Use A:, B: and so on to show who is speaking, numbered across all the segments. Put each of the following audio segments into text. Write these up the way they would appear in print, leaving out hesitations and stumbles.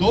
A: 2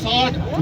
A: 60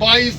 A: 22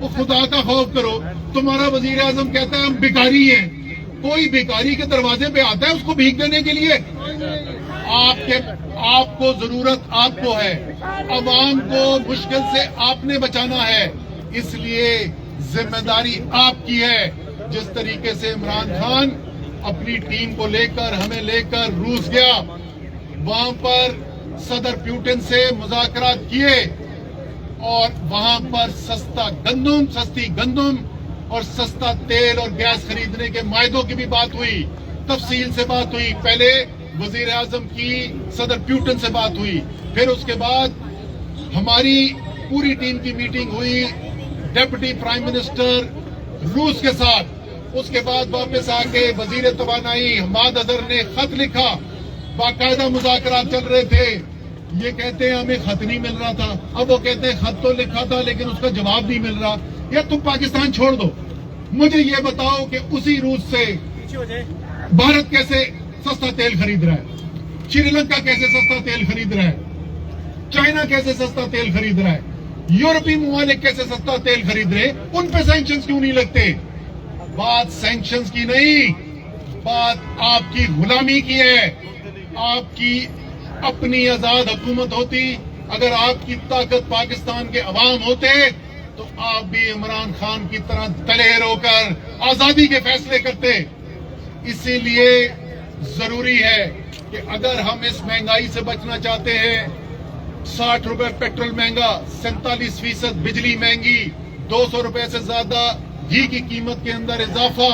A: وہ خدا کا خوف کرو. تمہارا وزیر اعظم کہتا ہے ہم بیکاری ہیں. کوئی بیکاری کے دروازے پہ آتا ہے اس کو بھیک دینے کے لیے؟ آپ کو ضرورت آپ کو ہے, عوام کو مشکل سے آپ نے بچانا ہے, اس لیے ذمہ داری آپ کی ہے. جس طریقے سے عمران خان اپنی ٹیم کو لے کر ہمیں لے کر روس گیا, وہاں پر صدر پیوٹن سے مذاکرات کیے اور وہاں پر سستی گندم اور سستا تیل اور گیس خریدنے کے معاہدوں کی بھی بات ہوئی, تفصیل سے بات ہوئی. پہلے وزیر اعظم کی صدر پیوٹن سے بات ہوئی, پھر اس کے بعد ہماری پوری ٹیم کی میٹنگ ہوئی ڈپٹی پرائم منسٹر روس کے ساتھ. اس کے بعد واپس آ کے وزیر توانائی حماد اظہر نے خط لکھا, باقاعدہ مذاکرات چل رہے تھے. یہ کہتے ہیں ہمیں خط نہیں مل رہا تھا, اب وہ کہتے ہیں خط تو لکھا تھا لیکن اس کا جواب نہیں مل رہا. یا تم پاکستان چھوڑ دو, مجھے یہ بتاؤ کہ اسی روس سے بھارت کیسے سستا تیل خرید رہا ہے, شری لنکا کیسے سستا تیل خرید رہا ہے, چائنا کیسے سستا تیل خرید رہا ہے, یورپی ممالک کیسے سستا تیل خرید رہے, ان پہ سینکشنز کیوں نہیں لگتے؟ بات سینکشنز کی نہیں, بات آپ کی غلامی کی ہے. آپ کی اپنی آزاد حکومت ہوتی, اگر آپ کی طاقت پاکستان کے عوام ہوتے تو آپ بھی عمران خان کی طرح دلیر ہو کر آزادی کے فیصلے کرتے. اسی لیے ضروری ہے کہ اگر ہم اس مہنگائی سے بچنا چاہتے ہیں, 60 روپے پیٹرول مہنگا, 47% بجلی مہنگی, 200 روپے سے زیادہ گھی کی قیمت کے اندر اضافہ,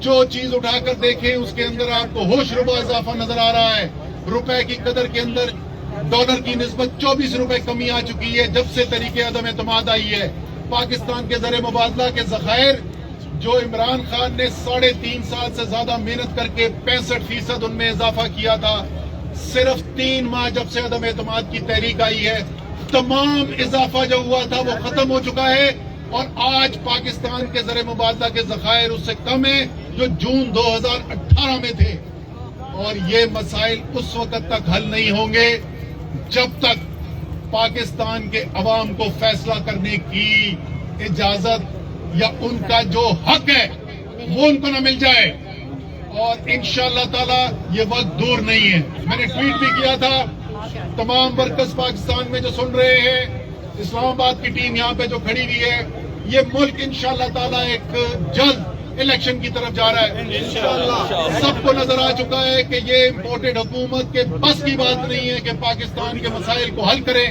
A: جو چیز اٹھا کر دیکھیں اس کے اندر آپ کو ہوش ربا اضافہ نظر آ رہا ہے. روپے کی قدر کے اندر ڈالر کی نسبت 24 روپے کمی آ چکی ہے جب سے طریقے عدم اعتماد آئی ہے. پاکستان کے زر مبادلہ کے ذخائر جو عمران خان نے 3.5 سال سے زیادہ محنت کر کے 65% ان میں اضافہ کیا تھا, صرف 3 ماہ جب سے عدم اعتماد کی تحریک آئی ہے تمام اضافہ جو ہوا تھا وہ ختم ہو چکا ہے. اور آج پاکستان کے زر مبادلہ کے ذخائر اس سے کم ہیں جو جون 2018 میں تھے. اور یہ مسائل اس وقت تک حل نہیں ہوں گے جب تک پاکستان کے عوام کو فیصلہ کرنے کی اجازت یا ان کا جو حق ہے وہ ان کو نہ مل جائے. اور انشاءاللہ تعالی یہ وقت دور نہیں ہے. میں نے ٹویٹ بھی کیا تھا, تمام ورکرز پاکستان میں جو سن رہے ہیں, اسلام آباد کی ٹیم یہاں پہ جو کھڑی ہوئی ہے, یہ ملک انشاءاللہ تعالی ایک جلد الیکشن کی طرف جا رہا ہے. سب کو نظر آ چکا ہے کہ یہ امپورٹڈ حکومت کے بس کی بات نہیں ہے کہ پاکستان کے مسائل کو حل کریں.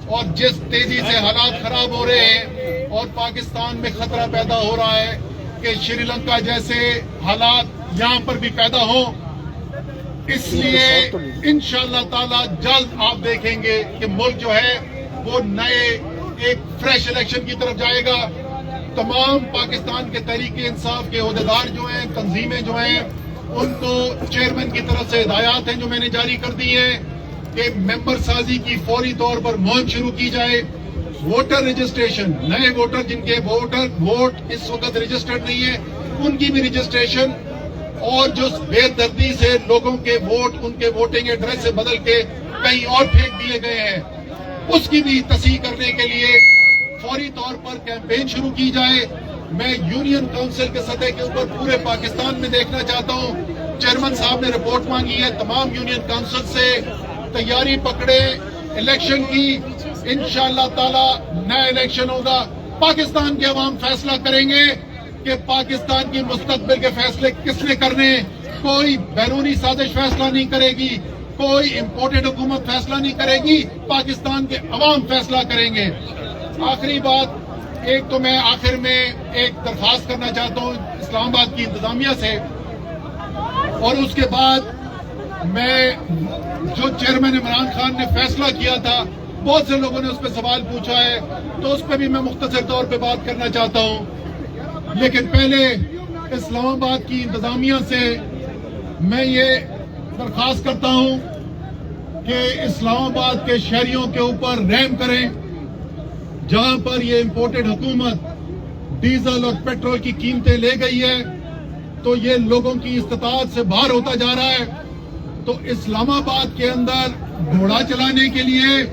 A: اور جس تیزی سے حالات خراب ہو رہے ہیں اور پاکستان میں خطرہ پیدا ہو رہا ہے کہ شری لنکا جیسے حالات یہاں پر بھی پیدا ہوں, اس لیے انشاءاللہ تعالی جلد آپ دیکھیں گے کہ ملک جو ہے وہ نئے ایک فریش الیکشن کی طرف جائے گا. تمام پاکستان کے تحریک انصاف کے عہدیدار جو ہیں, تنظیمیں جو ہیں, ان کو چیئرمین کی طرف سے ہدایات ہیں جو میں نے جاری کر دی ہیں کہ ممبر سازی کی فوری طور پر مہم شروع کی جائے. ووٹر رجسٹریشن, نئے ووٹر جن کے ووٹ اس وقت رجسٹرڈ نہیں ہے ان کی بھی رجسٹریشن, اور جو بے دردی سے لوگوں کے ووٹ ان کے ووٹنگ ایڈریس سے بدل کے کہیں اور پھینک دیے گئے ہیں اس کی بھی تصحیح کرنے کے لیے فوری طور پر کیمپین شروع کی جائے. میں یونین کونسل کے سطح کے اوپر پورے پاکستان میں دیکھنا چاہتا ہوں. چیئرمین صاحب نے رپورٹ مانگی ہے تمام یونین کونسل سے, تیاری پکڑے الیکشن کی. انشاءاللہ تعالی نیا الیکشن ہوگا. پاکستان کے عوام فیصلہ کریں گے کہ پاکستان کی مستقبل کے فیصلے کس نے کرنے. کوئی بیرونی سازش فیصلہ نہیں کرے گی, کوئی امپورٹڈ حکومت فیصلہ نہیں کرے گی, پاکستان کے عوام فیصلہ کریں گے. آخری بات, ایک تو میں آخر میں ایک درخواست کرنا چاہتا ہوں اسلام آباد کی انتظامیہ سے, اور اس کے بعد میں جو چیئرمین عمران خان نے فیصلہ کیا تھا بہت سے لوگوں نے اس پہ سوال پوچھا ہے تو اس پہ بھی میں مختصر طور پہ بات کرنا چاہتا ہوں. لیکن پہلے اسلام آباد کی انتظامیہ سے میں یہ درخواست کرتا ہوں کہ اسلام آباد کے شہریوں کے اوپر رحم کریں. جہاں پر یہ امپورٹڈ حکومت ڈیزل اور پیٹرول کی قیمتیں لے گئی ہے تو یہ لوگوں کی استطاعت سے باہر ہوتا جا رہا ہے. تو اسلام آباد کے اندر گھوڑا چلانے کے لیے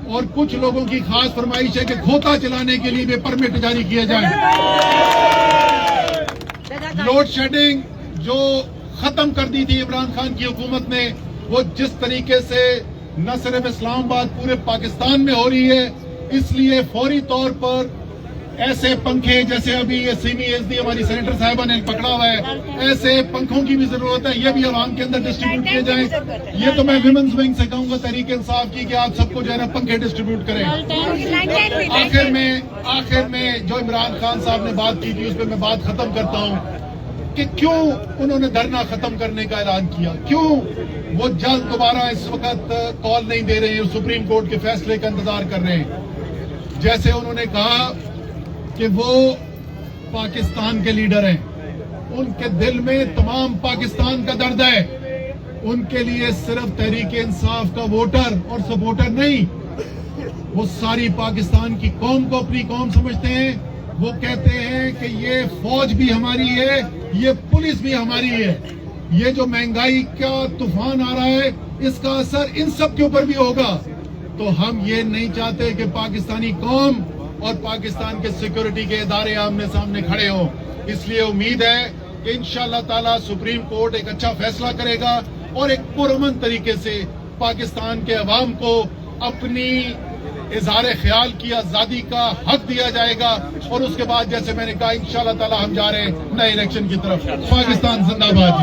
A: اور کچھ لوگوں کی خاص فرمائش ہے کہ کھوتا چلانے کے لیے بھی پرمٹ جاری کیے جائیں. لوڈ شیڈنگ جو ختم کر دی تھی عمران خان کی حکومت نے، وہ جس طریقے سے نہ صرف اسلام آباد پورے پاکستان میں ہو رہی ہے، اس لیے فوری طور پر ایسے پنکھے جیسے ابھی یہ سیمی ایس ڈی ہماری سینیٹر صاحبہ نے پکڑا ہوا ہے، ایسے پنکھوں کی بھی ضرورت ہے، یہ بھی عوام کے اندر ڈسٹریبیوٹ کیے جائیں. یہ تو میں ویمنز ونگ سے کہوں گا تحریک انصاف کی کہ آپ سب کو جو ہے نا پنکھے ڈسٹریبیوٹ کریں. آخر میں جو عمران خان صاحب نے بات کی تھی اس پہ میں بات ختم کرتا ہوں کہ کیوں انہوں نے دھرنا ختم کرنے کا اعلان کیا، کیوں وہ جلد دوبارہ اس وقت کال نہیں دے رہے ہیں، سپریم کورٹ کے فیصلے کا انتظار کر رہے ہیں. جیسے انہوں نے کہا کہ وہ پاکستان کے لیڈر ہیں، ان کے دل میں تمام پاکستان کا درد ہے، ان کے لیے صرف تحریک انصاف کا ووٹر اور سپورٹر نہیں، وہ ساری پاکستان کی قوم کو اپنی قوم سمجھتے ہیں. وہ کہتے ہیں کہ یہ فوج بھی ہماری ہے، یہ پولیس بھی ہماری ہے. یہ جو مہنگائی کا طوفان آ رہا ہے اس کا اثر ان سب کے اوپر بھی ہوگا. تو ہم یہ نہیں چاہتے کہ پاکستانی قوم اور پاکستان کے سیکورٹی کے ادارے آمنے سامنے کھڑے ہوں. اس لیے امید ہے کہ انشاءاللہ تعالی سپریم کورٹ ایک اچھا فیصلہ کرے گا اور ایک پرامن طریقے سے پاکستان کے عوام کو اپنی اظہار خیال کی آزادی کا حق دیا جائے گا. اور اس کے بعد جیسے میں نے کہا انشاءاللہ تعالی ہم جا رہے ہیں نئے الیکشن کی طرف. پاکستان زندہ باد.